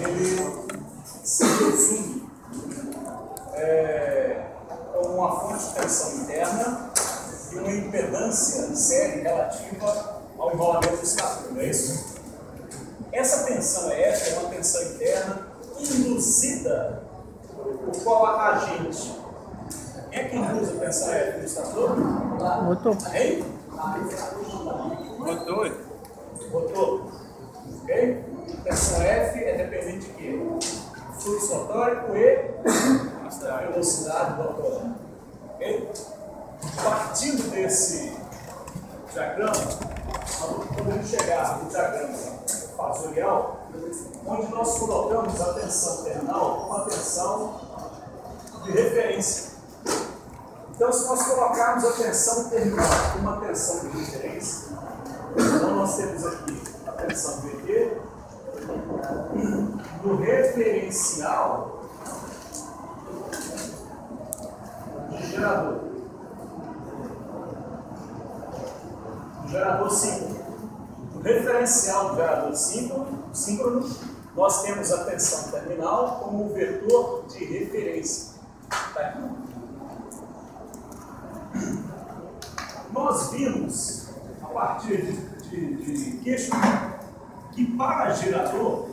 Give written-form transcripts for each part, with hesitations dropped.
ele se resume como uma fonte de tensão interna e uma impedância série relativa ao enrolamento do estático, não é isso? Essa tensão F é uma tensão interna induzida por qual agente? Quem é que induz a tensão F no estator? Motor. Hein? Motor. Motor. Ok? Tensão F é dependente de quê? Fluxo motórico e velocidade motora. Ok? Partindo desse diagrama, nós podemos chegar no diagrama fasorial, onde nós colocamos a tensão terminal como uma tensão de referência. Então, se nós colocarmos a tensão terminal como uma tensão de referência, então nós temos aqui a tensão VT no referencial de gerador. O gerador síncrono. No referencial do gerador síncrono, nós temos a tensão terminal como um vetor de referência. Tá aqui. Nós vimos, a partir de questionamento, que para gerador,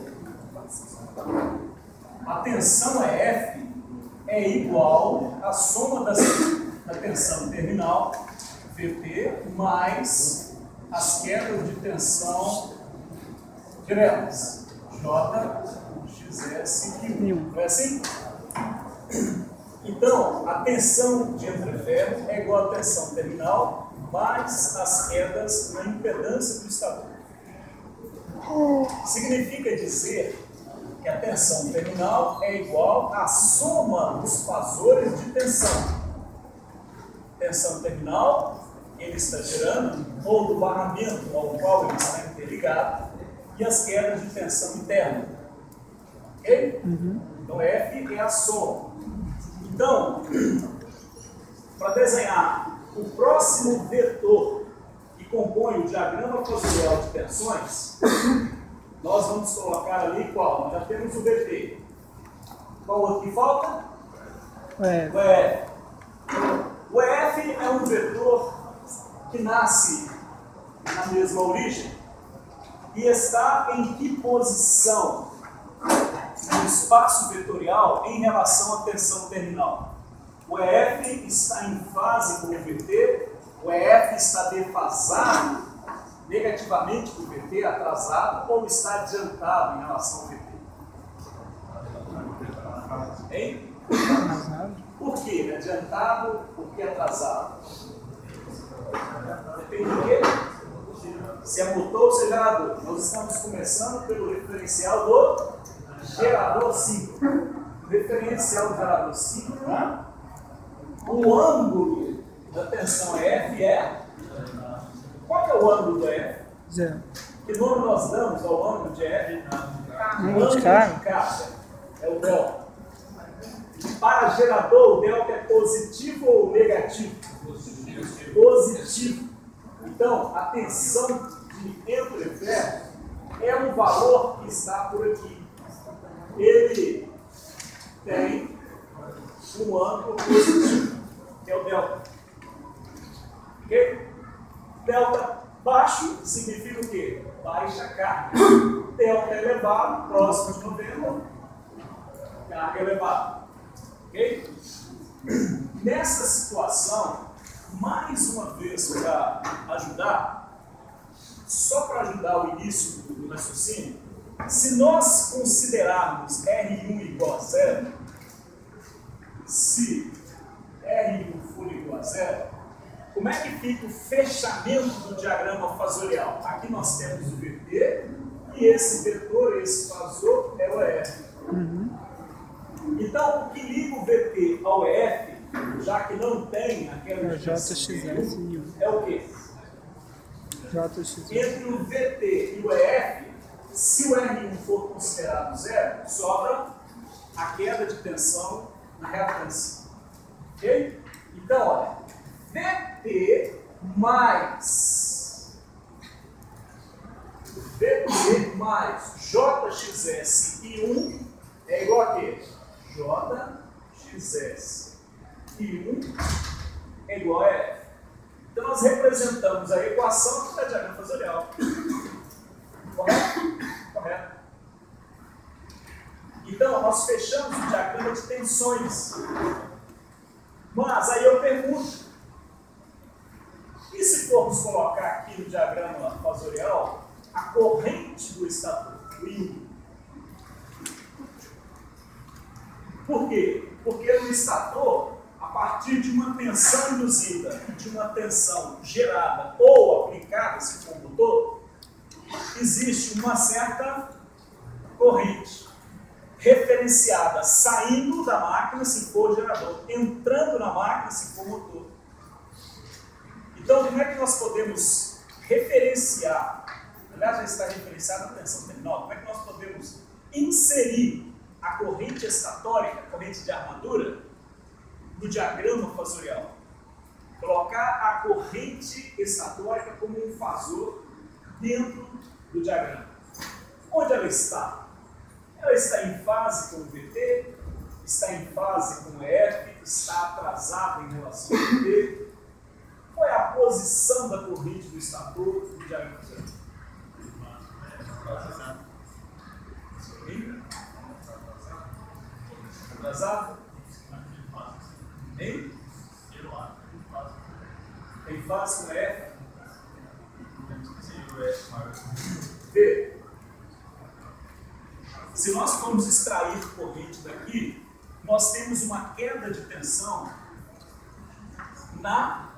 a tensão F é igual à soma da tensão terminal, VT, mais as quedas de tensão diretas, J, XS e Q. Não é assim? Então, a tensão de entreferro é igual à tensão terminal mais as quedas na impedância do estator. Significa dizer que a tensão terminal é igual à soma dos fasores de tensão. Tensão terminal, ele está gerando, ou do barramento ao qual ele está interligado, e as quedas de tensão interna. Ok? Então, F é a soma. Então, para desenhar o próximo vetor que compõe o diagrama fasorial de tensões, nós vamos colocar ali qual? Nós já temos o VT. Qual outro que falta? O EF. O EF é um vetor que nasce na mesma origem e está em que posição no espaço vetorial em relação à tensão terminal? O EF está em fase com o VT, o EF está defasado negativamente com o VT, atrasado, ou está adiantado em relação ao VT? Hein? Por que adiantado? Por que atrasado? Depende do quê? Se é motor ou se é gerador. Nós estamos começando pelo referencial do gerador síncrono. O referencial do gerador síncrono, o ângulo da tensão F é... Qual que é o ângulo do F? Zero. Que nome nós damos ao ângulo de F? Ângulo de carga. É o delta. Para gerador, o delta é positivo ou negativo? Positivo. Então, a tensão de entreferro é um valor que está por aqui. Ele tem um ângulo positivo, que é o delta. Ok? Delta baixo significa o quê? Baixa carga. Delta elevado, próximo de 90, carga elevada. Ok? Nessa situação, mais uma vez para ajudar, só para ajudar o início do raciocínio, se nós considerarmos R1 igual a zero, se R1 for igual a zero, como é que fica o fechamento do diagrama fasorial? Aqui nós temos o VT e esse vetor, esse fasor, é o EF. Então, o que liga o VT ao EF, já que não tem aquela JXS é o quê? JXS. Entre o VT e o EF, se o R1 for considerado zero, sobra a queda de tensão na reatância. Ok? Então, olha, VT mais JXS e 1 Então, nós fechamos o diagrama de tensões. Mas aí eu pergunto, e se formos colocar aqui no diagrama fasorial a corrente do estator, o I1? Por quê? Porque no estator, a partir de uma tensão induzida, de uma tensão gerada ou aplicada, se for motor, existe uma certa corrente referenciada saindo da máquina, se for gerador, entrando na máquina, se for motor. Então, como é que nós podemos referenciar, aliás, já está referenciada a tensão terminal, como é que nós podemos inserir a corrente estatórica, a corrente de armadura, no diagrama fasorial? Colocar a corrente estatórica como um fasor dentro do diagrama. Onde ela está? Ela está em fase com o VT, está em fase com o F, está atrasada em relação ao VT. Qual é a posição da corrente do estator no diagrama fasorial? Atrasado? Em? Em fase com F? V. Se nós formos extrair corrente daqui, nós temos uma queda de tensão na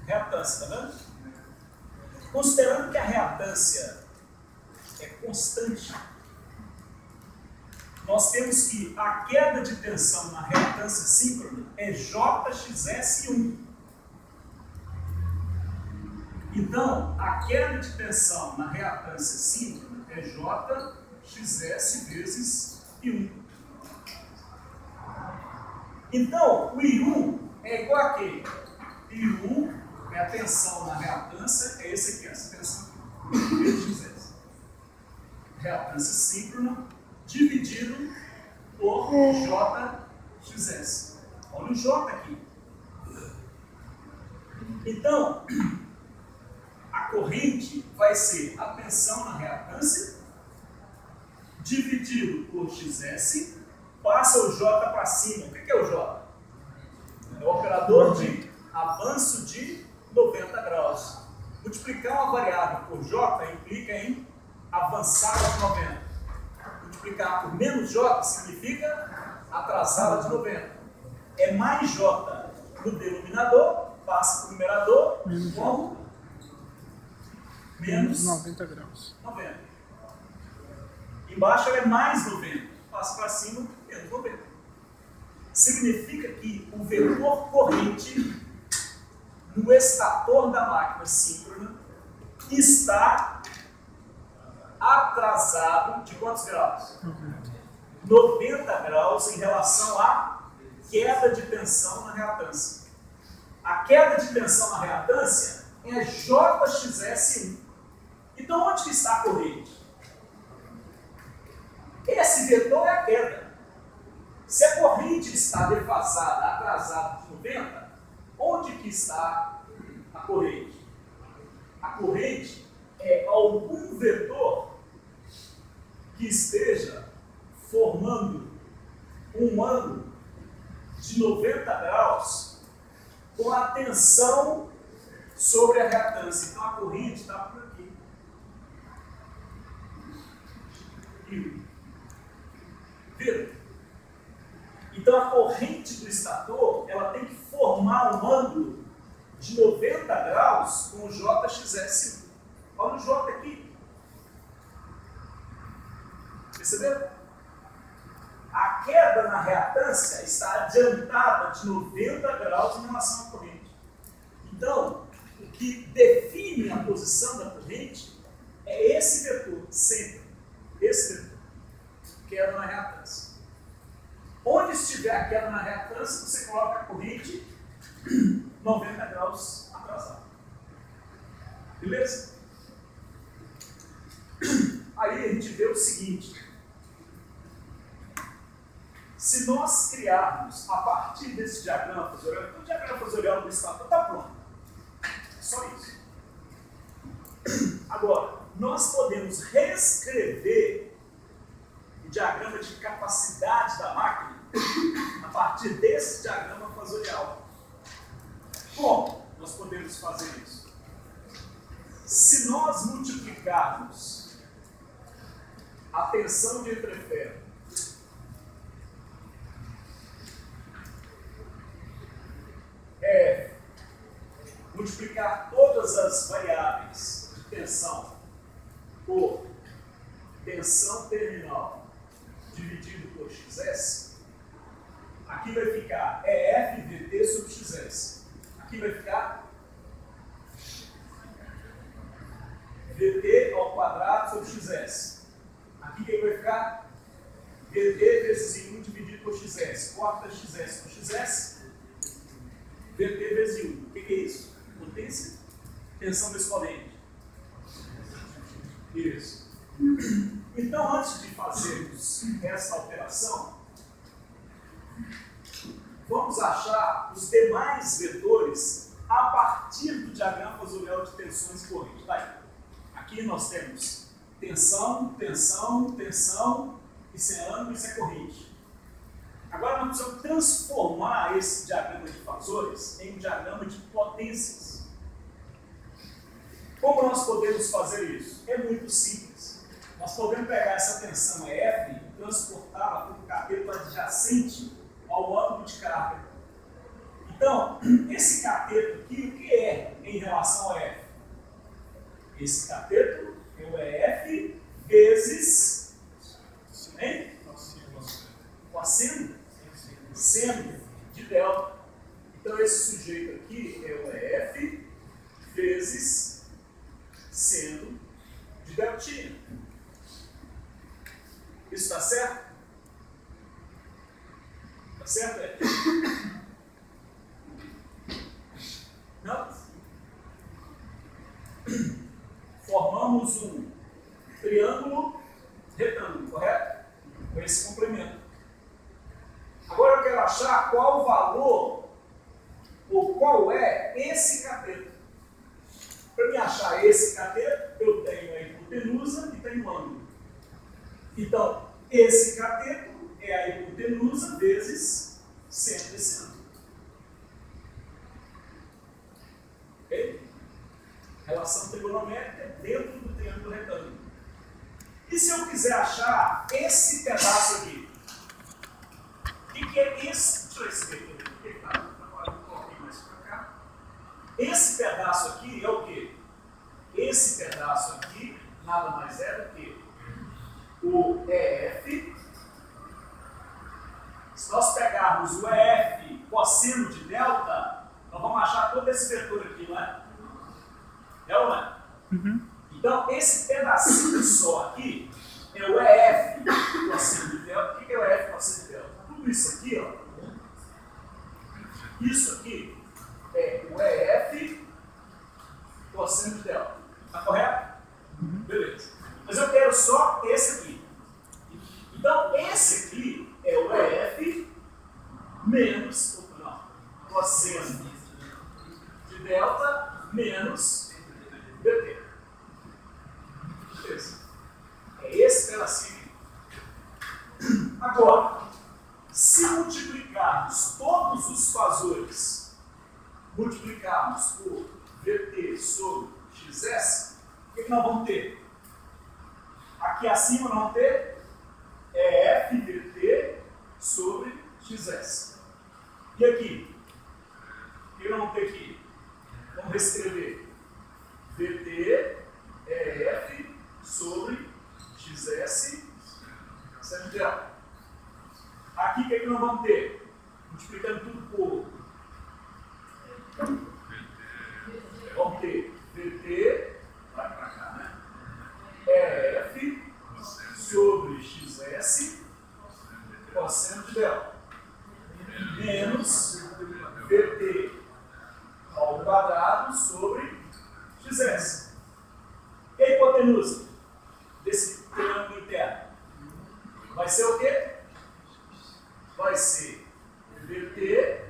reatância, tá vendo? Considerando que a reatância é constante, nós temos que a queda de tensão na reatância síncrona é JXS1. Então, a queda de tensão na reatância síncrona é JXS vezes I1. Então, o I1 é igual a quê? I1 é a tensão na reatância, é esse aqui, essa tensão aqui, vezes XS. Reatância síncrona dividido por JXS. Olha o J aqui. Então, a corrente vai ser a tensão na reatância dividido por XS, passa o J para cima. O que é o J? É o operador de avanço de 90 graus. Multiplicar uma variável por J implica em avançada de 90. Multiplicar por menos J significa atrasada de 90. É mais J no denominador, passa para o numerador como menos 90 graus. 90. Embaixo ela é mais 90, passa para cima menos 90. Significa que o vetor corrente no estator da máquina síncrona está atrasado de quantos graus? 90 graus em relação à queda de tensão na reatância. A queda de tensão na reatância é JXS1. Então, onde que está a corrente? Esse vetor é a queda. Se a corrente está defasada, atrasada de 90, onde que está a corrente? A corrente é algum vetor que esteja formando um ângulo de 90 graus com a tensão sobre a reatância. Então a corrente está por aqui. Viram? Então a corrente do estator ela tem que formar um ângulo de 90 graus com o JXS. Olha o J aqui. Perceberam? A queda na reatância está adiantada de 90 graus em relação à corrente. Então, o que define a posição da corrente é esse vetor, sempre. Esse vetor. Queda na reatância. Onde estiver a queda na reatância, você coloca a corrente 90 graus atrasada. Beleza? Aí a gente vê o seguinte. Se nós criarmos, a partir desse diagrama fasorial, então o diagrama fasorial do estator está pronto. Só isso. Agora, nós podemos reescrever o diagrama de capacidade da máquina a partir desse diagrama fasorial. Como nós podemos fazer isso? Se nós multiplicarmos a tensão de entreferro multiplicar todas as variáveis de tensão por tensão terminal dividido por xs, aqui vai ficar EF VT sobre xs. Aqui vai ficar VT ao quadrado sobre xs. Aqui que vai ficar VT vezes I1 dividido por xs. Corta xs por xs, VT vezes I1. O que é isso? Potência, tensão do exponente. Isso. Então, antes de fazermos essa alteração, vamos achar os demais vetores a partir do diagrama fasorial de tensões e correntes. Tá aí. Aqui nós temos tensão, tensão, tensão, isso é ângulo, isso é corrente. Agora nós precisamos transformar esse diagrama de fasores em um diagrama de potências. Como nós podemos fazer isso? É muito simples. Nós podemos pegar essa tensão F e transportá-la para o cateto adjacente ao ângulo de carga. Então, esse cateto aqui, o que é em relação a F? Esse cateto é o EF vezes cosseno de delta. Então, esse sujeito aqui é o EF vezes seno de deltinha. Isso está certo? Está certo? Não? Formamos um triângulo retângulo, correto? Com esse complemento. Agora eu quero achar qual o valor ou qual é esse cateto. Para me achar esse cateto, eu tenho a hipotenusa e tenho o ângulo. Então, esse cateto é a hipotenusa vezes seno desse ângulo. Ok? Relação trigonométrica dentro do triângulo retângulo. E se eu quiser achar esse pedaço aqui? O que é esse? Deixa eu escrever aqui. Por que está? Agora um pouquinho mais para cá. Esse pedaço aqui é o quê? Esse pedaço aqui nada mais é do que o EF. Se nós pegarmos o EF cosseno de delta, nós vamos achar todo esse vetor aqui, não é? É ou não é? Uhum. Então, esse pedacinho só aqui é o EF cosseno de delta. O que é o EF cosseno de delta? Tudo isso aqui, ó. Isso aqui é o EF cosseno de delta. Está correto? Uhum. Beleza. Mas eu quero só esse aqui. Então, esse aqui é o EF menos, cosseno de delta menos dt. Beleza. É esse pedacinho aqui. Agora, se multiplicarmos todos os fasores, multiplicarmos por VT sobre XS, o que nós vamos ter? Aqui acima nós vamos ter FVT sobre XS. E aqui? O que nós vamos ter aqui? Vamos reescrever. VT é F sobre XS seno de delta. Aqui o que nós vamos ter? Multiplicando tudo por. Vamos ter VT, vai para cá, né? É F sobre XS cosseno de delta. Menos VT ao quadrado sobre XS. E a hipotenusa desse triângulo interno? Vai ser o quê? Vai ser VT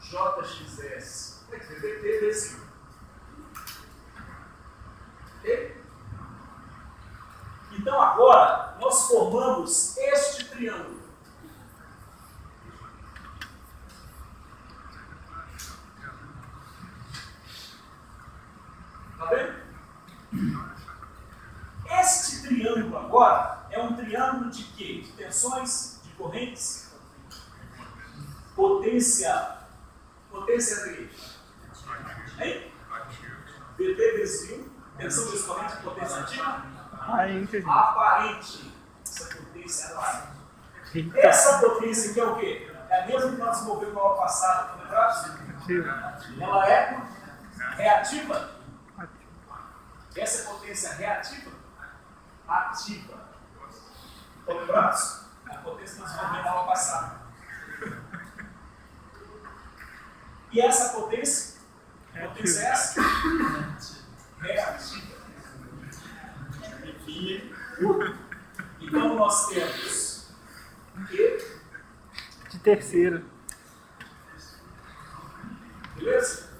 JXS. Vai ser VT vezes I. Ok? Então agora nós nós formamos este triângulo. Está vendo? Este triângulo agora é um triângulo de quê? De tensões, de correntes, potência de hein? VT vezes U, tensão vezes corrente, potência ativa, aparente. Essa potência aparente. Essa potência aqui é o quê? É a mesma que nós desenvolvemos no ano passado, não é? Ela é reativa. Essa é potência reativa? Ativa. Lembrados? A potência que nós desenvolvemos no ano passado. E essa potência? Potência é essa? Reativa. Então nós temos E de terceira. Beleza?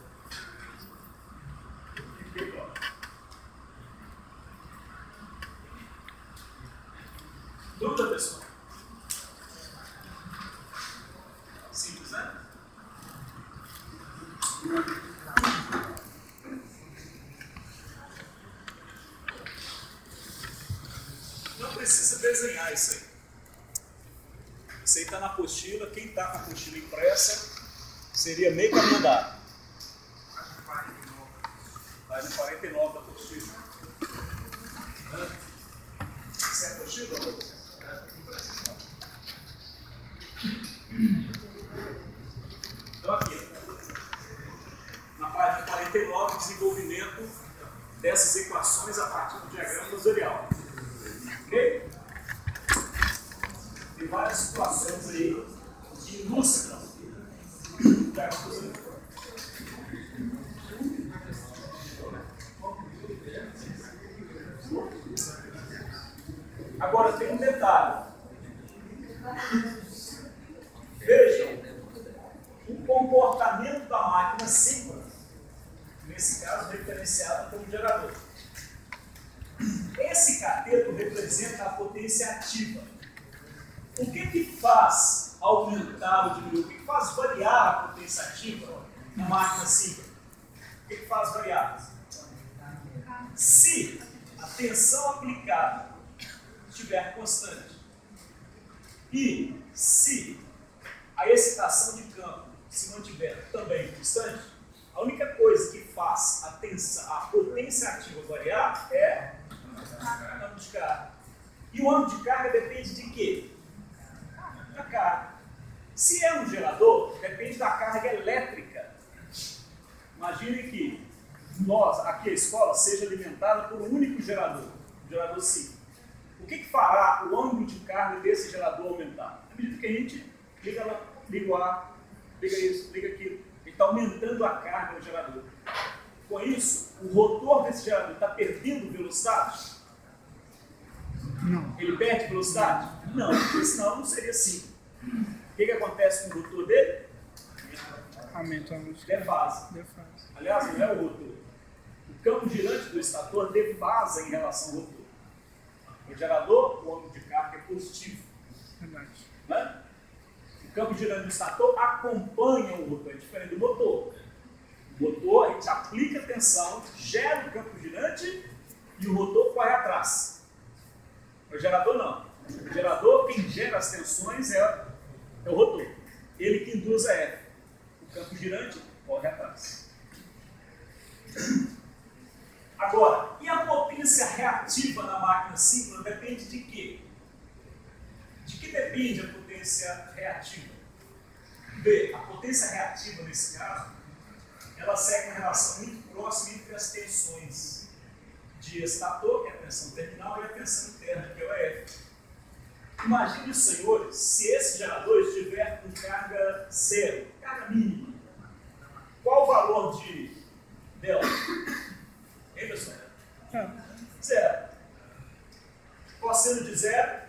Dúvida, pessoal? Simples, né? Não precisa desenhar isso aí. Isso aí está na apostila. Quem está com a apostila impressa seria meio caminho andado. Vai no 49 da apostila. Isso é a apostila? Então aqui, na página 49, desenvolvimento dessas equações a partir do diagrama vazorial. Ok? Tem várias situações aí que ilustram o diagrama vazorial. Agora tem um detalhe. Vejam o comportamento da máquina síncrona, nesse caso referenciado como gerador. Esse cateto representa a potência ativa. O que faz aumentar ou diminuir? O que faz variar a potência ativa na máquina síncrona? O que faz variar? Se a tensão aplicada estiver constante e se a excitação de campo se mantiver também constante, a única coisa que faz a potência ativa variar é o âmbito de carga. E o âmbito de carga depende de quê? Da carga. Se é um gerador, depende da carga elétrica. Imagine que nós, aqui a escola, seja alimentada por um único gerador, o gerador ciclo. O que fará o âmbito de carga desse gerador aumentar? À medida que a gente liga o ar, liga isso, liga aquilo, ele está aumentando a carga do gerador. Com isso, o rotor desse gerador está perdendo velocidade? Não. Ele perde velocidade? Não, porque senão não seria assim. O que acontece com o rotor dele? Aumenta a velocidade. Defasa. Aliás, não é o rotor. O campo girante do estator defasa em relação ao rotor. O gerador, o âmbito de carga é positivo. Verdade. Né? O campo girante do estator acompanha o rotor, é diferente do motor. O motor, a gente aplica tensão, gera o campo girante e o rotor corre atrás. O gerador não. O gerador, quem gera as tensões é o rotor. Ele que induz a F. O campo girante corre atrás. Agora, e a potência reativa na máquina síncrona depende de quê? De que depende a potência reativa? B, a potência reativa nesse caso, ela segue uma relação muito próxima entre as tensões de estator, que é a tensão terminal, e a tensão interna, que é o EF. Imagine, senhores, se esse gerador estiver com carga zero, carga mínima. Qual o valor de delta? Hein, pessoal? Zero. Cosseno de zero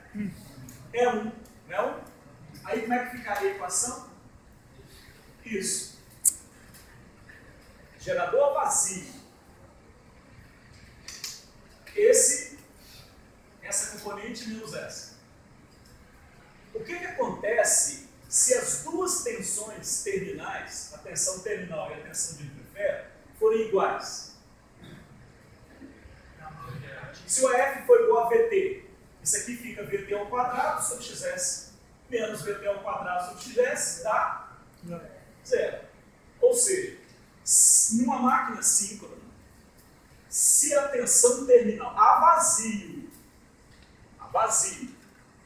é 1, não é 1? Aí como é que ficaria a equação? Isso. Gerador vazio. Essa componente menos essa. O que acontece se as duas tensões terminais, a tensão terminal e a tensão de interferro, forem iguais? Se o EF for igual a VT, isso aqui fica VT ao quadrado sobre XS menos VT ao quadrado sobre XS dá zero. Ou seja, numa máquina síncrona, se a tensão terminal a vazio,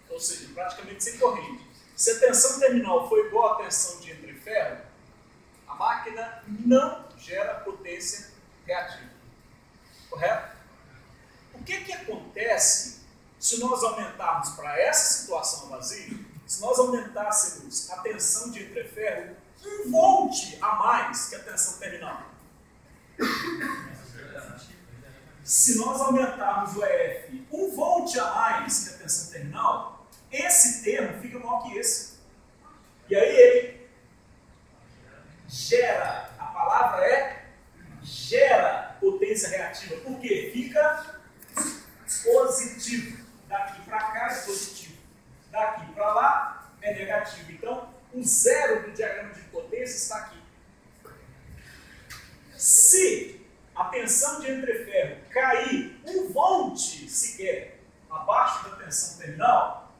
ou seja, praticamente sem corrente, se a tensão terminal for igual à tensão de entreferro, a máquina não gera potência reativa. Correto? O que acontece se nós aumentarmos para essa situação vazia, se nós aumentássemos a tensão de entreferro 1 volt a mais que a tensão terminal? Se nós aumentarmos o EF 1 volt a mais que a tensão terminal, esse termo fica maior que esse. E aí ele gera, a palavra é gera potência reativa. Por quê? Fica positivo. Daqui para cá é positivo. Daqui para lá é negativo. Então, o zero do diagrama de potência está aqui. Se a tensão de entreferro cair 1 volt sequer abaixo da tensão terminal,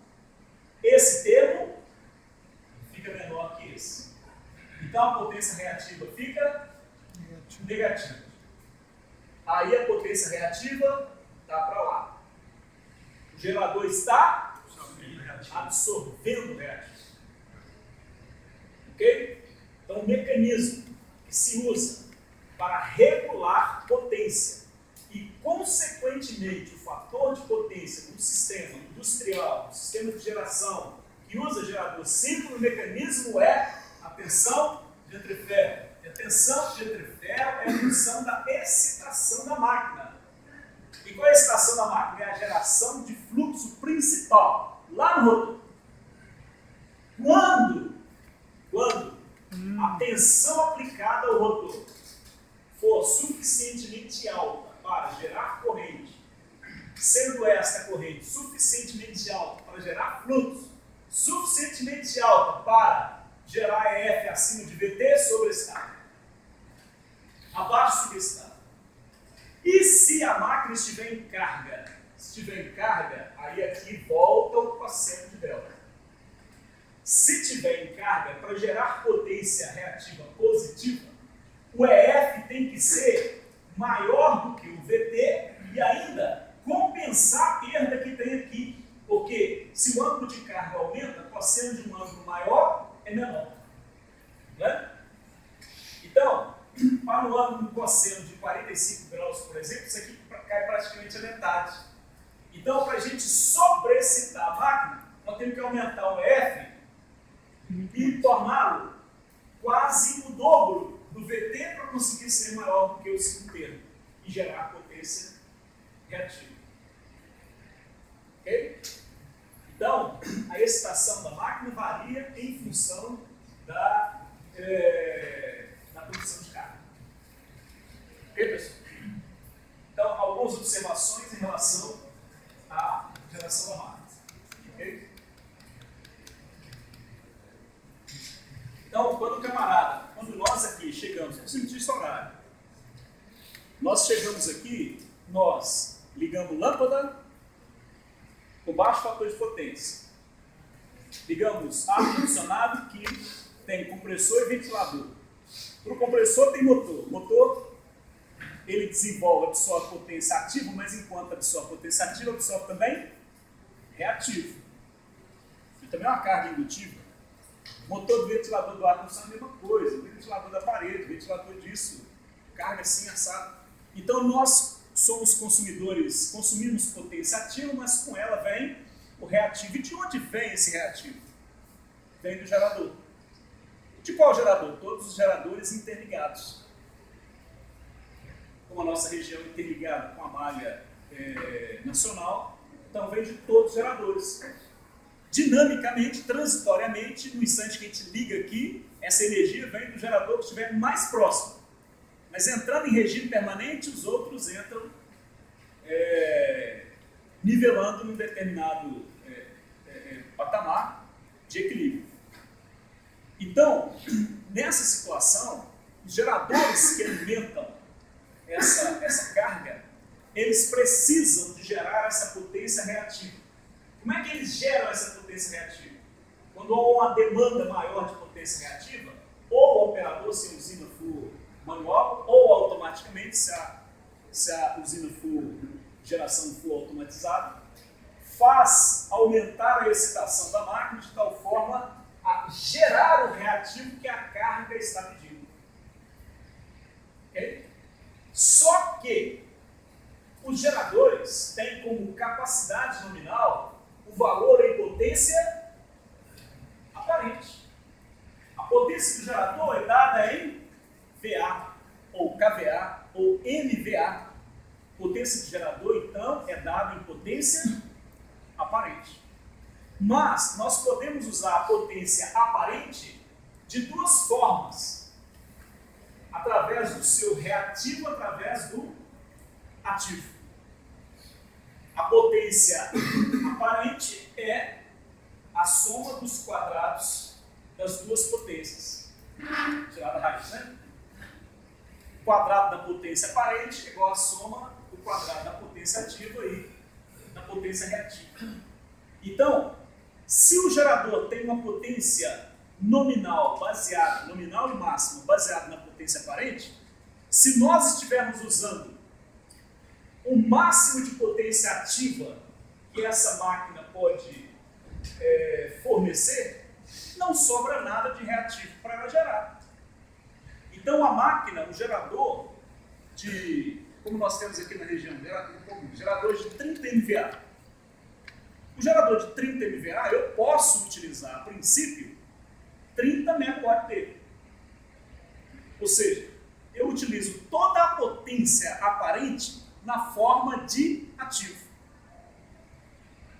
esse termo fica menor que esse. Então a potência reativa fica negativa. Aí a potência reativa está para lá. O gerador está absorvendo reativo. Ok? Então o mecanismo que se usa para regular potência e, consequentemente, o fator de potência no sistema industrial, no sistema de geração, que usa gerador síncrono, o mecanismo é a tensão de entreferro. E a tensão de entreferro é a função da excitação da máquina. E qual é a excitação da máquina? É a geração de fluxo principal, lá no rotor. Quando a tensão aplicada ao rotor for suficientemente alta para gerar corrente, sendo esta corrente suficientemente alta para gerar fluxo, suficientemente alta para gerar EF acima de VT sobre estado, abaixo sobre estado. E se a máquina estiver em carga, aí aqui volta o cosseno de delta. Se estiver em carga, para gerar potência reativa positiva, o EF tem que ser maior do que o VT e ainda compensar a perda que tem aqui. Porque se o ângulo de carga aumenta, o cosseno de um ângulo maior é menor. Né? Então, para um ângulo cosseno de 45 graus, por exemplo, isso aqui cai praticamente a metade. Então, para a gente sobrecitar a máquina, nós temos que aumentar o EF e torná-lo quase o dobro do VT para conseguir ser maior do que o segundo termo e gerar potência reativa. Ok? Então, a excitação da máquina varia em função da produção de carga. Ok, pessoal? Então, algumas observações em relação à geração da máquina. Ok? Então, quando nós aqui chegamos, no sentido horário, nós chegamos aqui, nós ligamos lâmpada com baixo fator de potência. Ligamos ar-condicionado que tem compressor e ventilador. Para o compressor tem motor. O motor, ele desenvolve, absorve potência ativa, mas enquanto absorve potência ativa, absorve também reativo. E também é uma carga indutiva. O motor do ventilador do ar-condicionado é a mesma coisa. O ventilador da parede, o ventilador disso, carga assim, assado. Então nós somos consumidores, consumimos potência ativa, mas com ela vem o reativo. E de onde vem esse reativo? Vem do gerador. De qual gerador? Todos os geradores interligados. Como a nossa região é interligada com a malha nacional, então vem de todos os geradores. Dinamicamente, transitoriamente, no instante que a gente liga aqui, essa energia vem do gerador que estiver mais próximo. Mas entrando em regime permanente, os outros entram nivelando num determinado patamar de equilíbrio. Então, nessa situação, os geradores que alimentam essa carga, eles precisam de gerar essa potência reativa. Como é que eles geram essa potência reativa? Quando há uma demanda maior de potência reativa, ou o operador, se a usina for manual, ou automaticamente, se a usina for geração for automatizada, faz aumentar a excitação da máquina de tal forma a gerar o reativo que a carga está pedindo. Okay? Só que os geradores têm como capacidade nominal o valor em potência aparente. A potência do gerador é dada em VA, ou KVA, ou MVA. Potência do gerador, então, é dada em potência aparente. Mas nós podemos usar a potência aparente de duas formas. Através do seu reativo, através do ativo. A potência aparente é a soma dos quadrados das duas potências. Tirar a raiz, né? O quadrado da potência aparente é igual à soma do quadrado da potência ativa e da potência reativa. Então, se o gerador tem uma potência nominal e máxima baseada na potência aparente, se nós estivermos usando o máximo de potência ativa que essa máquina pode fornecer, não sobra nada de reativo para ela gerar. Então a máquina, o gerador como nós temos aqui na região, gerador de 30 MVA. O gerador de 30 MVA, eu posso utilizar, a princípio, 30 MW dele. Ou seja, eu utilizo toda a potência aparente na forma de ativo.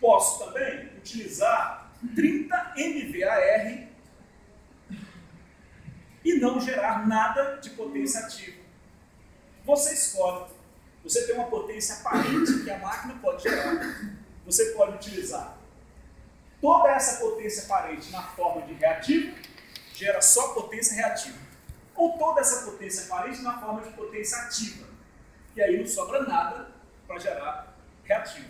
Posso também utilizar 30 MVAR e não gerar nada de potência ativa. Você escolhe. Você tem uma potência aparente que a máquina pode gerar. Você pode utilizar toda essa potência aparente na forma de reativo, gera só potência reativa. Ou toda essa potência aparente na forma de potência ativa. E aí não sobra nada para gerar reativo.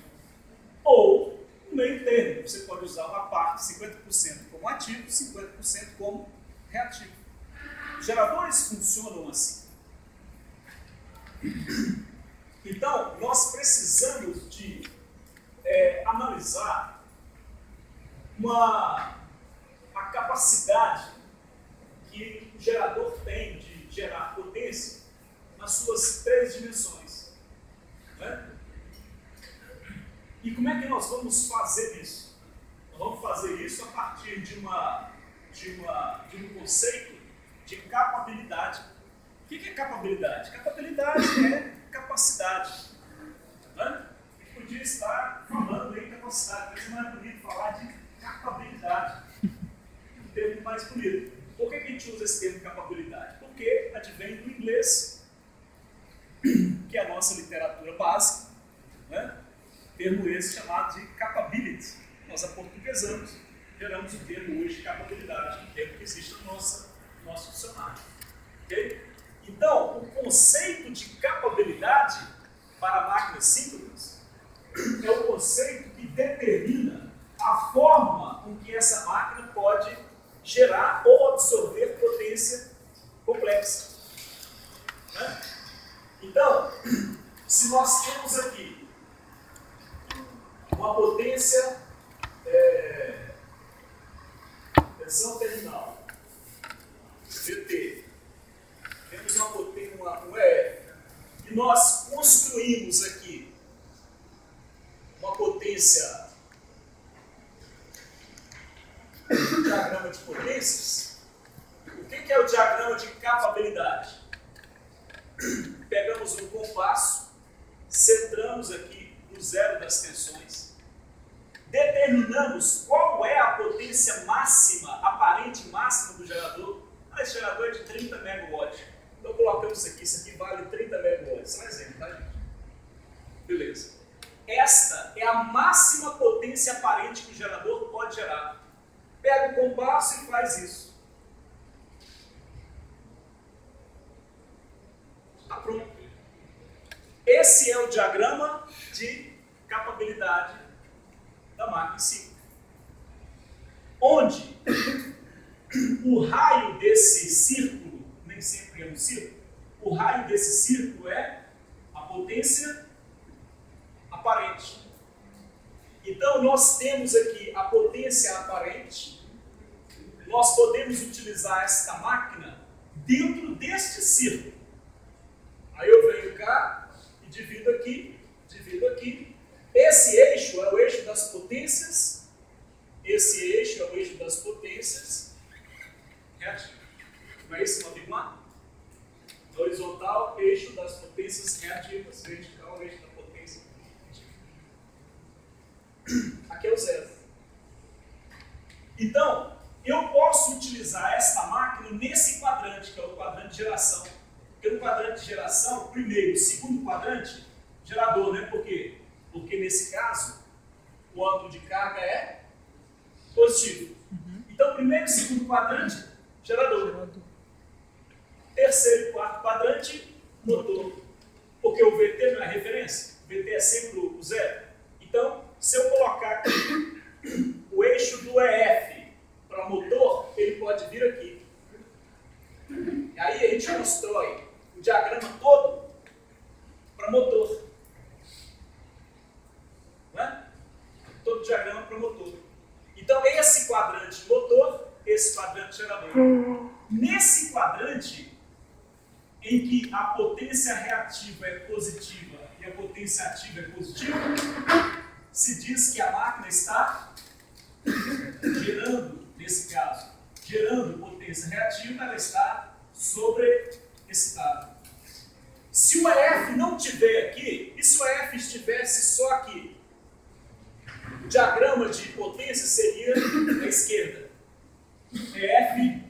Ou, no meio termo, você pode usar uma parte, 50% como ativo, 50% como reativo. Os geradores funcionam assim. Então, nós precisamos de analisar a capacidade que o gerador tem de gerar potência nas suas três dimensões. Né? E como é que nós vamos fazer isso? Nós vamos fazer isso a partir de um conceito de capabilidade. O que é capabilidade? Capabilidade é capacidade. Né? Podia estar falando em capacidade, mas não é bonito falar de capabilidade. Um termo mais bonito. Por que a gente usa esse termo capabilidade? Porque advém do inglês, que é a nossa literatura básica, né? Termo esse chamado de capability. Nós aportuguesamos, geramos o termo hoje de capabilidade, um termo que existe no nosso dicionário. Okay? Então, o conceito de capabilidade para máquinas síncronas é o conceito que determina a forma com que essa máquina pode gerar ou absorver potência complexa. Né? Então, se nós temos aqui uma potência, tensão terminal, VT, temos um EF, e nós construímos aqui uma potência, um diagrama de potências. O que é o diagrama de capabilidade? Pegamos um compasso, centramos aqui no zero das tensões, determinamos qual é a potência máxima, aparente máxima do gerador. Esse gerador é de 30 MW. Então colocamos isso aqui vale 30 MW. Só um exemplo, tá, gente? Beleza. Esta é a pega o compasso e faz isso. Está pronto. Esse é o diagrama de capabilidade da máquina em si. Onde o raio desse círculo, nem sempre é um círculo, o raio desse círculo é a potência aparente. Então, nós temos aqui a potência aparente. Nós podemos utilizar esta máquina dentro deste círculo. Aí eu venho cá e divido aqui, divido aqui. Esse eixo é o eixo das potências. Esse eixo é o eixo das potências. Reativo. Não é isso, meu amigo lá? Horizontal, eixo das potências reativas. Vertical, eixo da potência reativa. Aqui é o zero. Então, eu posso utilizar esta máquina nesse quadrante, que é o quadrante de geração. Porque no quadrante de geração, primeiro, segundo quadrante, gerador, né? Por quê? Porque nesse caso, o ângulo de carga é positivo. Então, primeiro e segundo quadrante, gerador. Terceiro e quarto quadrante, motor. Porque o VT não é referência. O VT é sempre o zero. Então, se eu colocar aqui o eixo do EF para motor, ele pode vir aqui. E aí a gente constrói o diagrama todo para motor. Não é? Todo o diagrama para motor. Então, esse quadrante motor, esse quadrante gerador. Nesse quadrante, em que a potência reativa é positiva e a potência ativa é positiva, se diz que a máquina está gerando, nesse caso, gerando potência reativa, ela está sobreexcitada. Se o EF não tiver aqui, e se o EF estivesse só aqui, o diagrama de potência seria à esquerda. EF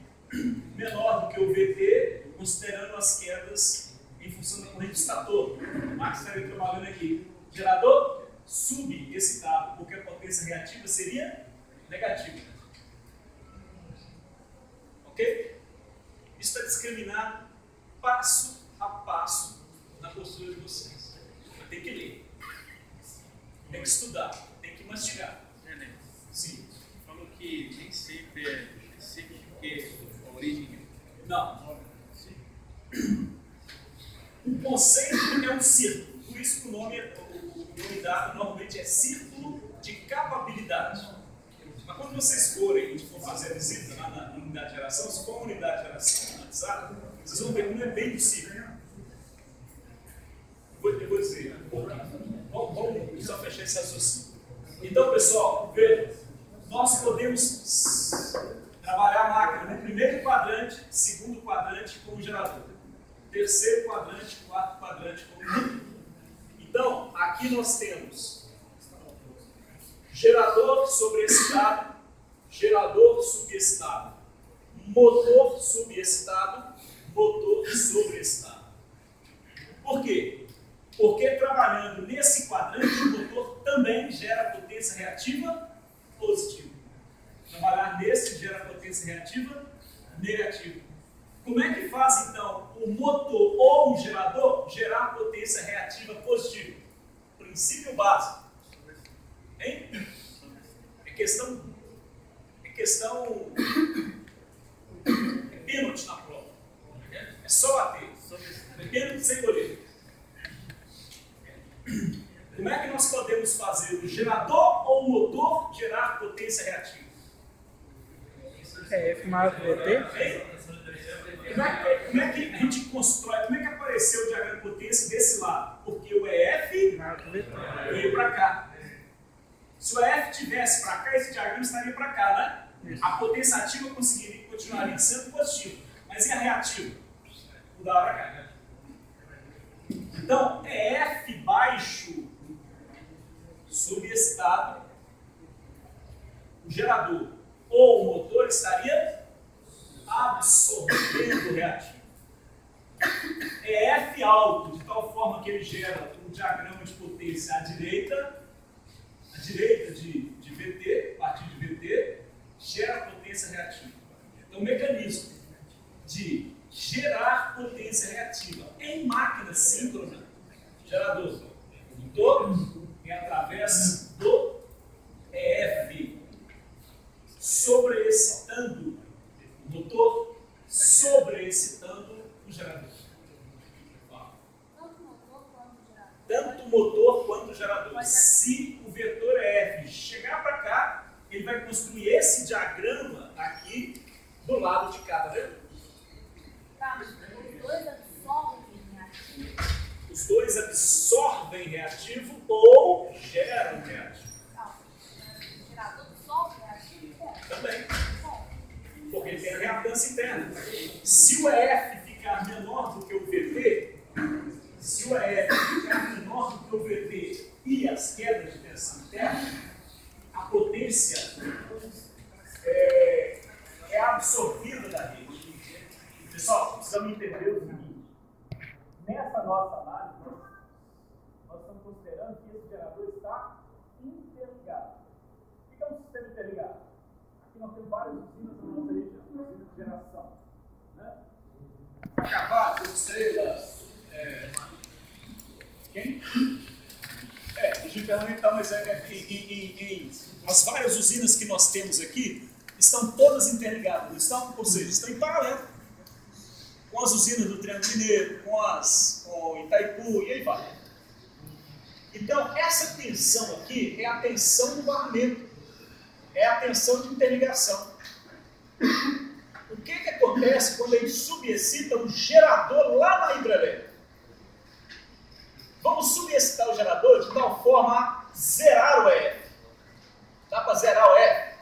menor do que o VT, considerando as quedas em função da corrente do estator. O Max estaria trabalhando aqui. Gerador subexcitado, porque a potência reativa seria negativa. Ok? Isso está discriminado passo a passo na postura de vocês. Tem que ler. Tem que estudar. Tem que mastigar. Sim. Falou que nem sempre é a origem. Não. O conceito é um círculo, por isso que o nome dado normalmente é círculo de capabilidade. Mas quando vocês forem fazer a visita lá na unidade de geração, se for uma unidade de geração analisada, vocês vão ver que não é bem do círculo. Eu vou dizer um pouquinho. Vamos só fechar esse raciocínio. Então, pessoal, veja, nós podemos trabalhar a máquina no primeiro quadrante, segundo quadrante como gerador. Terceiro quadrante, quarto quadrante como motor. Então, aqui nós temos gerador sobreexcitado, gerador subexcitado, motor subexcitado, motor sobreexcitado. Por quê? Porque trabalhando nesse quadrante, o motor também gera potência reativa positiva. Trabalhar nesse gera potência reativa negativa. Como é que faz, então, o motor ou o gerador gerar potência reativa positiva? Princípio básico. Hein? É pênalti na prova. É só bater. É pênalti sem goleiro. Como é que nós podemos fazer o gerador ou o motor gerar potência reativa? F mais VT. Como é que a gente constrói? Como é que apareceu o diagrama de potência desse lado? Porque o EF veio para cá. Se o EF tivesse para cá, esse diagrama estaria para cá, né? A potência ativa continuaria sendo positiva. Mas e a reativa? Mudava para cá. Então, EF baixo subexcitado, o gerador ou o motor estaria absorvendo o reativo. EF alto, de tal forma que ele gera um diagrama de potência à direita de VT, a partir de VT, gera sobreexcitando o motor, sobreexcitando o gerador. Tanto o motor quanto o gerador. Se o vetor F chegar para cá, ele vai construir esse diagrama aqui do lado de cá, tá vendo? Tá, mas os dois absorvem reativo. Os dois absorvem reativo ou geram reativo. Não, o gerador absorve reativo? Também. Porque ele tem a reatância interna. Se o EF ficar menor do que o VT, se o EF ficar menor do que o VT e as quedas de tensão interna, a potência é absorvida da rede. Pessoal, precisamos entender o seguinte. Nessa nossa análise, nós estamos considerando que esse gerador está interligado. O que é um sistema interligado? Aqui nós temos várias usinas na nossa região, usinas de geração. Né? Carvalho, Estrela, quem? Então, mas as várias usinas que nós temos aqui estão todas interligadas, estão, ou seja, estão em paralelo com as usinas do Triângulo Mineiro, com Itaipu e aí vai. Então, essa tensão aqui é a tensão do barramento, é a tensão de interligação. O que acontece quando a gente subexcita o gerador lá na hidrelétrica? Vamos subexcitar o gerador de tal forma a zerar o EF. Dá para zerar o EF?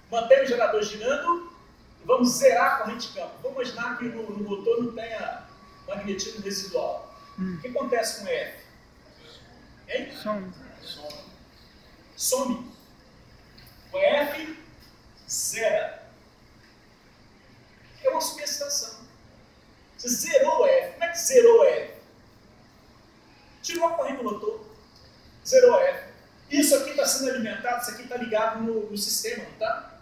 Mantém o gerador girando e vamos zerar a corrente de campo. Vamos imaginar que no motor não tenha magnetismo residual. O que acontece com o EF? Hein? Some. O EF zera. É uma subexcitação. Você zerou o EF. Como é que zerou o EF? Tirou a corrente do motor, zerou a F. Isso aqui está sendo alimentado, isso aqui está ligado no sistema, não está?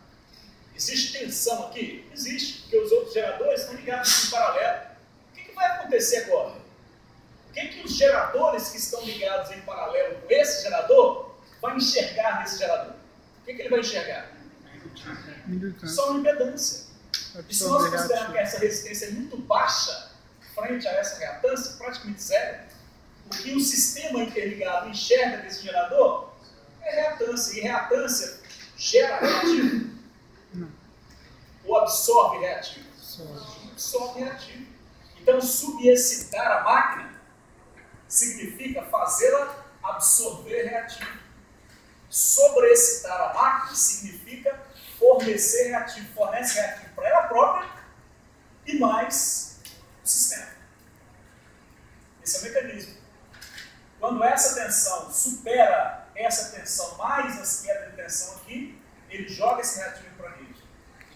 Existe tensão aqui? Existe, porque os outros geradores estão ligados em paralelo. O que vai acontecer agora? O que os geradores que estão ligados em paralelo com esse gerador vão enxergar nesse gerador? O que ele vai enxergar? Só uma impedância. E se nós considerarmos que essa resistência é muito baixa frente a essa reatância, praticamente zero, o que o sistema interligado enxerga desse gerador é reatância. E reatância gera reativo? Não. Ou absorve reativo? Absorve reativo. Então, subexcitar a máquina significa fazê-la absorver reativo. Sobreexcitar a máquina significa fornecer reativo. Fornece reativo para ela própria e mais o sistema. Esse é o mecanismo. Quando essa tensão supera essa tensão mais as quedas de tensão aqui, ele joga esse reativo para a rede.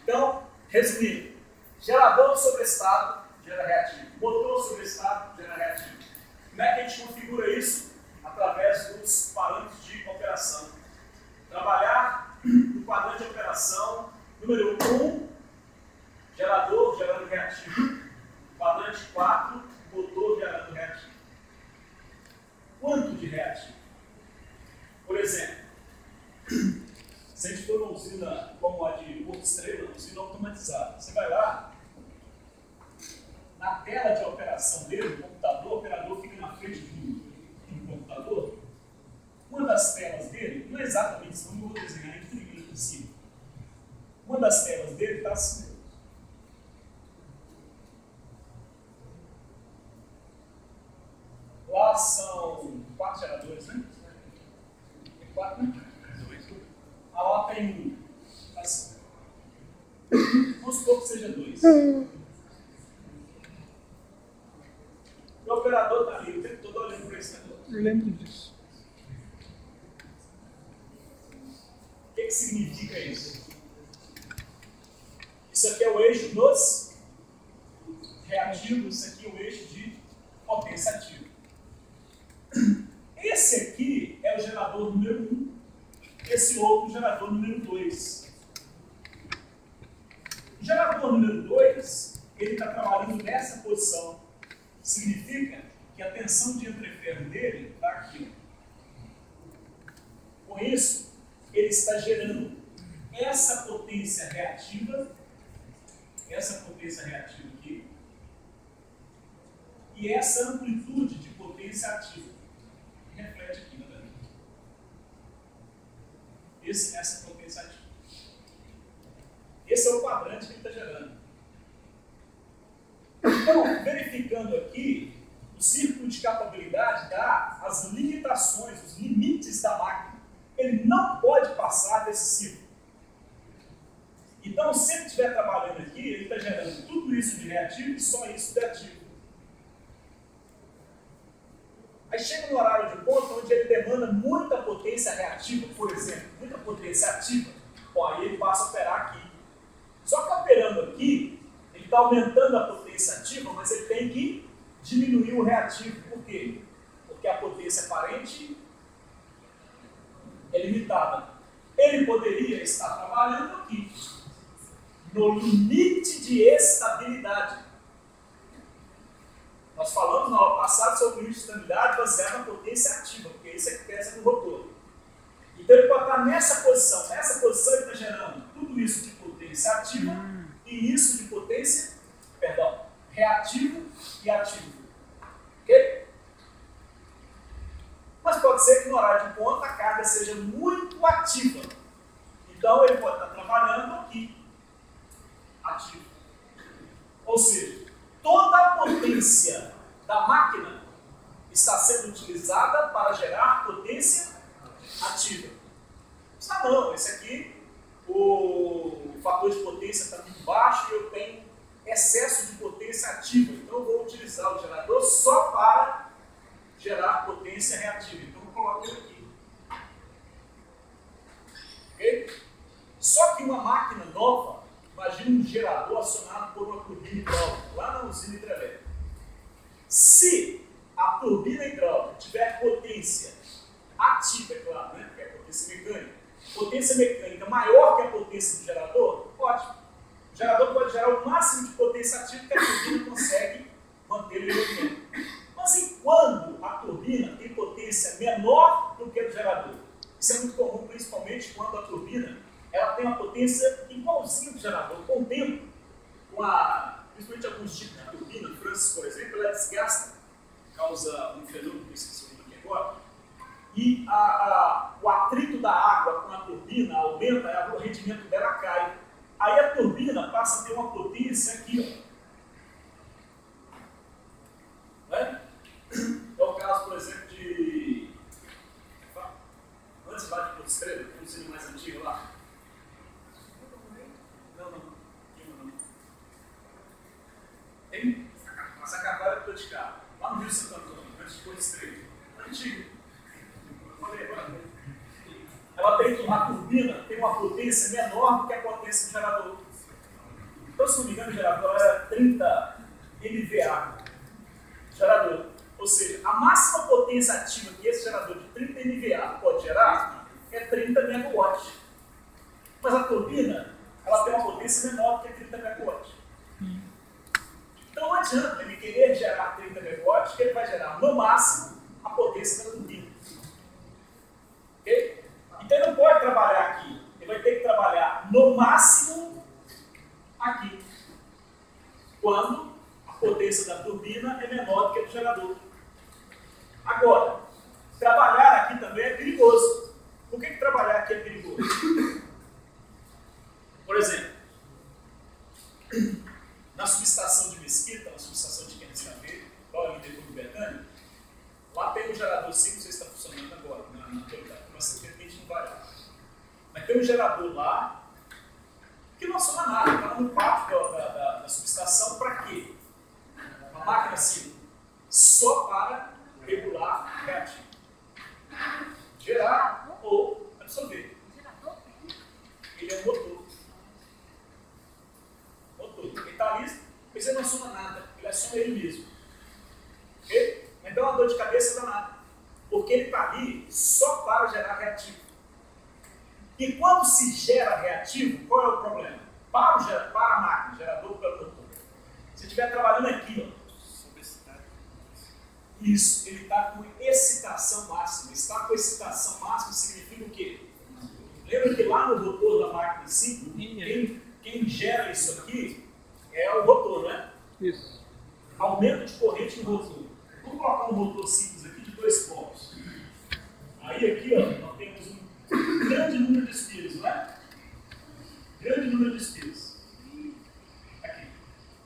Então, resumindo, gerador sobreexcitado gera reativo, motor sobreexcitado gera reativo. Como é que a gente configura isso? Através dos parâmetros de operação. Trabalhar no quadrante de operação número 1, gerador gerando reativo. Quadrante 4, motor gerando reativo. Quanto de reativo? Por exemplo, se a gente for uma usina como a de Porto Estrela, uma usina automatizada, você vai lá, na tela de operação dele, do computador, o operador fica na frente do computador. Uma das telas dele, não é exatamente isso, não vou desenhar, é tudo por cima. Uma das telas dele está assim. Lá são 4 geradores, né? Tem 4, né? Lá tem assim. Vamos supor que seja 2. O operador está ali o tempo todo olhando para esse negócio. Eu lembro disso. O que significa isso? Isso aqui é o eixo dos reativos, isso aqui é o eixo de potência ativa. Esse aqui é o gerador número 1, esse outro gerador número 2. O gerador número 2, ele está trabalhando nessa posição. Significa que a tensão de entreferro dele está aqui. Com isso, ele está gerando essa potência potência reativa, aqui, e essa amplitude de potência ativa, que reflete aqui na verdade. Essa potência ativa. Esse é o quadrante que ele está gerando. Então, verificando aqui, o círculo de capabilidade dá as limitações, os limites da máquina. Ele não pode passar desse círculo. Então, se ele estiver trabalhando aqui, ele está gerando tudo isso de reativo e só isso de ativo. Aí chega no horário de ponta, onde ele demanda muita potência reativa, por exemplo, muita potência ativa, bom, aí ele passa a operar aqui. Só que operando aqui, ele está aumentando a potência ativa, mas ele tem que diminuir o reativo. Por quê? Porque a potência aparente é limitada. Ele poderia estar trabalhando aqui, no limite de estabilidade. Nós falamos na aula passada sobre o limite de estabilidade baseado na potência ativa, porque isso é que pesa no rotor. Então ele pode estar nessa posição. Nessa posição ele está gerando tudo isso de potência ativa e isso de potência, reativo e ativo. Ok? Mas pode ser que no horário de ponta a carga seja muito ativa. Então ele pode estar trabalhando aqui, ativo. Ou seja, toda a potência da máquina está sendo utilizada para gerar potência ativa. Ah não, esse aqui, o fator de potência está muito baixo e eu tenho excesso de potência ativa. Então eu vou utilizar o gerador só para gerar potência reativa. Então eu coloco ele aqui. Ok? Só que uma máquina nova, imagina um gerador acionado por uma turbina hidráulica, lá na usina hidrelétrica. Se a turbina hidráulica tiver potência ativa, é claro, né? Que é a potência mecânica maior que a potência do gerador, ótimo. O gerador pode gerar o máximo de potência ativa que a turbina consegue manter o movimento. Mas enquanto a turbina tem potência menor do que a do gerador, isso é muito comum, principalmente quando a turbina ela tem uma potência igualzinha do gerador. Com o tempo, principalmente alguns tipos de turbina, Francis, por exemplo, ela desgasta, causa um fenômeno que eu esqueci o nome aqui agora, e o atrito da água com a turbina aumenta, o rendimento dela cai. Aí a turbina passa a ter uma potência aqui, ó. Não é? É o caso, por exemplo, de... Antes lá de Porto Estrela, que é um sino mais antigo lá. Não. Tem uma Sacavalha de Boticá, lá no Rio Santo Antônio, antes de Porto Estrela. Antigo. Ela tem a turbina, tem uma potência menor do que a potência do gerador. Então, se não me engano, o gerador era 30 MVA. Gerador. Ou seja, a máxima potência ativa que esse gerador de 30 MVA pode gerar é 30 MW. Mas a turbina, ela tem uma potência menor do que 30 MW. Então não adianta ele querer gerar 30 MW, que ele vai gerar no máximo a potência da turbina. Ok? Então ele não pode trabalhar aqui, ele vai ter que trabalhar no máximo aqui, quando a potência da turbina é menor do que a do gerador. Agora, trabalhar aqui também é perigoso. Por que trabalhar aqui é perigoso? Por exemplo, na subestação de Mesquita, na subestação de Quentes Caveiro, lá ali depois do Betânia, lá tem um gerador 5, não sei se está funcionando agora, na atualidade, mas simplesmente não vai lá. Mas tem um gerador lá que não aciona nada, está no pátio da subestação, para quê? Uma máquina assim, só para regular reativo. Gerar ou absorver. Ele é um motor. Ele está ali, mas ele não aciona nada, ele aciona ele mesmo. Ok? Então a dor de cabeça danada. Porque ele está ali só para gerar reativo. E quando se gera reativo, qual é o problema? Para a máquina, gerador para o motor. Se estiver trabalhando aqui, ó, isso, ele está com excitação máxima. Estar com excitação máxima significa o quê? Lembra que lá no rotor da máquina 5 tem Grande número de espiras. Aqui.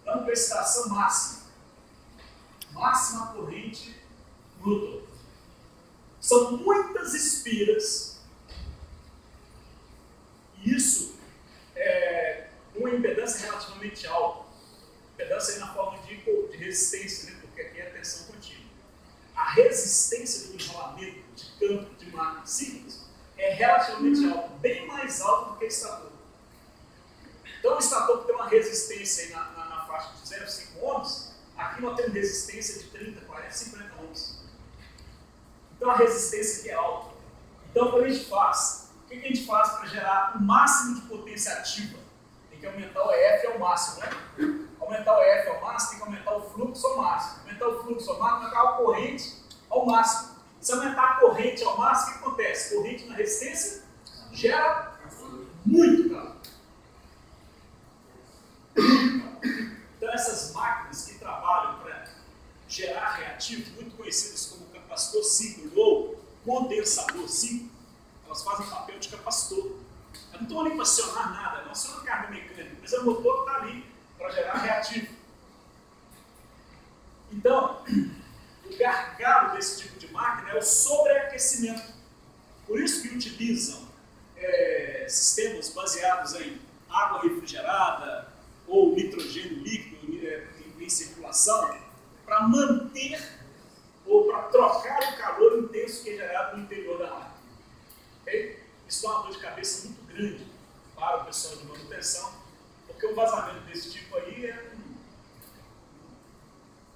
Vamos para a excitação máxima. Máxima corrente no rotor. São muitas espiras. E isso é uma impedância relativamente alta. Impedância aí na forma de resistência, né? Porque aqui é a tensão contínua. A resistência do enrolamento de campo de máquina simples é relativamente alta, bem mais alta do que o estator. Então o estator que tem uma resistência aí na faixa de 0,5 ohms, aqui nós temos resistência de 30, 40, 50 ohms. Então a resistência aqui é alta. Então quando a gente faz, o que a gente faz para gerar o máximo de potência ativa? Tem que aumentar o EF ao máximo, né? Aumentar o EF ao máximo, tem que aumentar o fluxo ao máximo. Aumentar o fluxo ao máximo, aumentar a corrente ao máximo. Se aumentar a corrente ao máximo, o que acontece? Corrente na resistência gera muito calor. Então essas máquinas que trabalham para gerar reativos, muito conhecidas como capacitor síncrono ou condensador síncrono, elas fazem papel de capacitor. Elas não estão ali para acionar nada, não acionam carga mecânica, mas é o motor que está ali para gerar reativo. Então, o gargalo desse tipo de máquina é o sobreaquecimento. Por isso que utilizam sistemas baseados em água refrigerada ou nitrogênio líquido em circulação para manter ou para trocar o calor intenso que é gerado no interior da máquina. Okay? Isso dá uma dor de cabeça muito grande para o pessoal de manutenção, porque um vazamento desse tipo aí é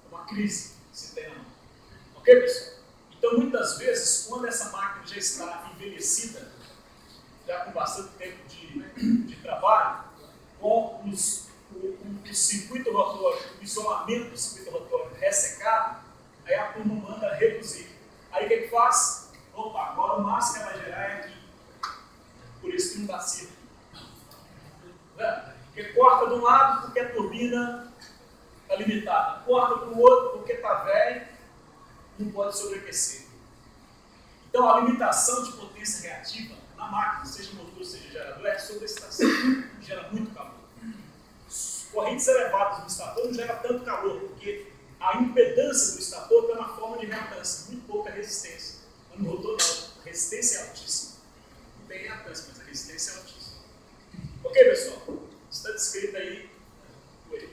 uma crise que se tem na mão. Ok, pessoal? Então, muitas vezes, quando essa máquina já está envelhecida, já com bastante tempo de trabalho, com o circuito rotório, o isolamento do circuito rotório ressecado, aí a turma manda reduzir. Aí o que faz? Opa, agora o máximo que ela vai gerar é aqui. Por isso que não dá certo. Porque corta de um lado porque a turbina está limitada, corta para o outro porque está velho, não pode sobreaquecer. Então a limitação de potência reativa na máquina, seja motor, seja gerador, é sobreexcitação, gera muito calor. Correntes elevadas no estator não gera tanto calor, porque a impedância do estator está na forma de reatância, muito pouca resistência. Mas no rotor não, a resistência é altíssima. Não tem reatância, mas a resistência é altíssima. Ok, pessoal? Está descrito aí. Oi.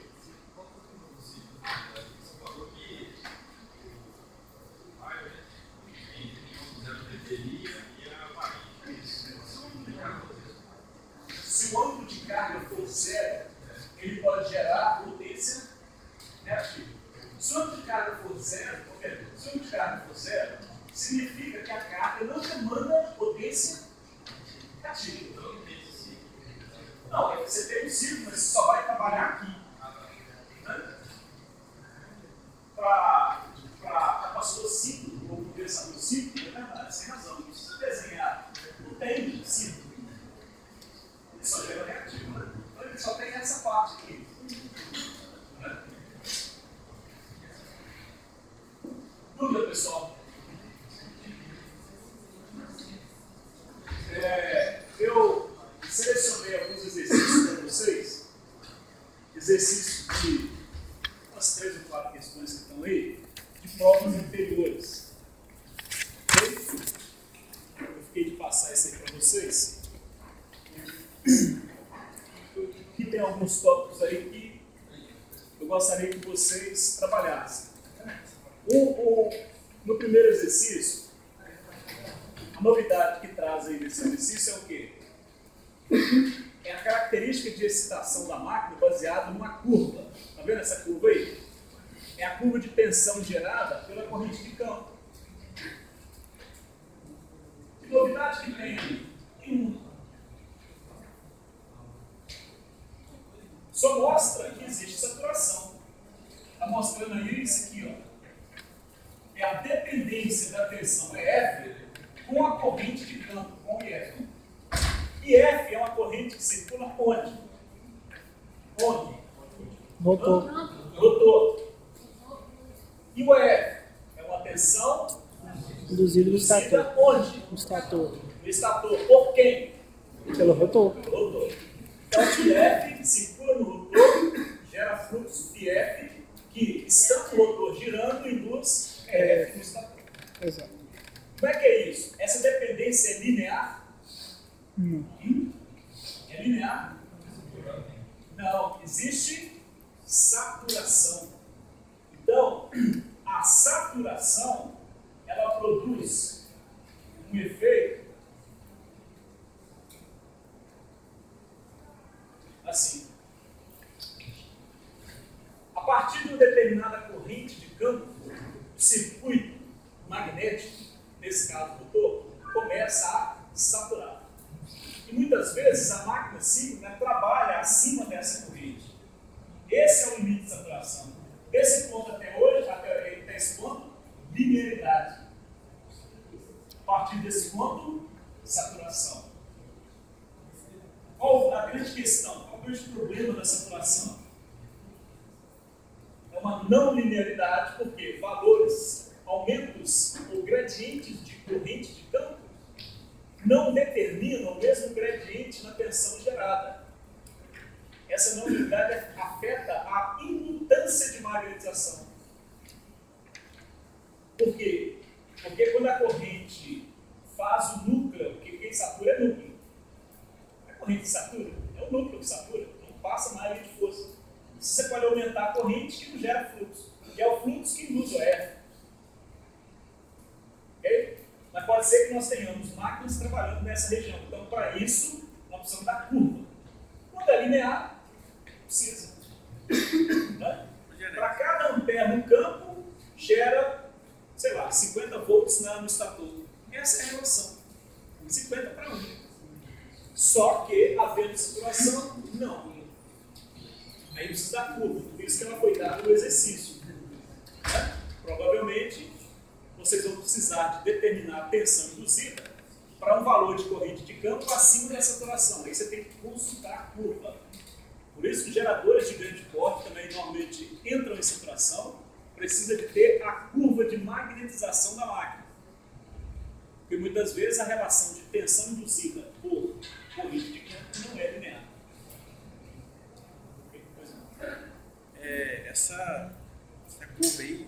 Se o ângulo de carga for zero, ele pode gerar potência negativa. Se o ângulo de carga for zero, significa que a carga não demanda potência negativa. Não, você tem um ciclo, mas você só vai trabalhar aqui. Né? Para capacitor ciclo, ou condensador ciclo, é verdade, sem razão, não precisa desenhar. Não tem ciclo. Ele só gera reativo. Né? Então ele só tem essa parte aqui. Né? Dúvida, pessoal? Eu selecionei alguns exercícios para vocês. Exercícios de umas 3 ou 4 questões que estão aí, de provas anteriores. Ok? Eu fiquei de passar isso aí para vocês. Aqui tem alguns tópicos aí que eu gostaria que vocês trabalhassem. No primeiro exercício, a novidade que traz aí nesse exercício é o quê? É a característica de excitação da máquina baseada numa curva. Está vendo essa curva aí? É a curva de tensão gerada pela corrente de campo. Que novidade que tem aí? Nenhuma. Só mostra que existe saturação. Está mostrando aí isso aqui, ó. É a dependência da tensão EF com a corrente de campo, com IF. IF é uma corrente que circula onde? Onde? Rotor. Rotor. E o EF é uma tensão Induzida no induzida estator. onde? No estator. No estator. Por quem? Pelo rotor. Pelo rotor. Então, IF circula no rotor, gera fluxo de IF, que estando o rotor girando, induz EF no estator. Exato. Como é que é isso? Essa dependência é linear? Não. É linear? Não, existe saturação. Então, a saturação, ela produz um efeito assim. A partir de uma determinada corrente de campo, o circuito magnético, nesse caso o motor, começa a saturar. E muitas vezes a máquina síncrona trabalha acima dessa corrente. Esse é o limite de saturação. Desse ponto até hoje, até esse ponto, linearidade. A partir desse ponto, saturação. Qual a grande questão? Qual o grande problema da saturação? É uma não linearidade, porque valores, aumentos ou gradientes de corrente de campo não determinam o mesmo gradiente na tensão gerada. Essa não linearidade afeta a imutância de magnetização. Por quê? Porque quando a corrente faz o núcleo, porque quem satura é núcleo. A corrente satura é o núcleo que satura, não passa mais de força. Você pode aumentar a corrente que não gera fluxo, que é o fluxo que induz o F. Okay? Mas pode ser que nós tenhamos máquinas trabalhando nessa região. Então, para isso, nós precisamos da curva. Quando é linear, precisa. Né? Para cada ampere no campo, gera, sei lá, 50 volts no estator. Essa é a relação. 50 para 1. Só que, havendo saturação, não. Aí precisa da curva. Por isso que ela foi dada no exercício. Né? Provavelmente, vocês vão precisar de determinar a tensão induzida para um valor de corrente de campo acima da saturação. Aí você tem que consultar a curva. Por isso que geradores de grande porte também normalmente entram em saturação, precisa de ter a curva de magnetização da máquina. Porque muitas vezes a relação de tensão induzida por corrente de campo não é linear. Essa curva aí,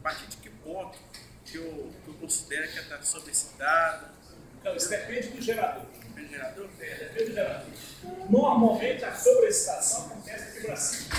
a partir de que ponto que eu considero que ela está sobrecitada? Então, isso depende do gerador. Depende do gerador? Depende do gerador. Normalmente a sobreexcitação acontece aqui para cima.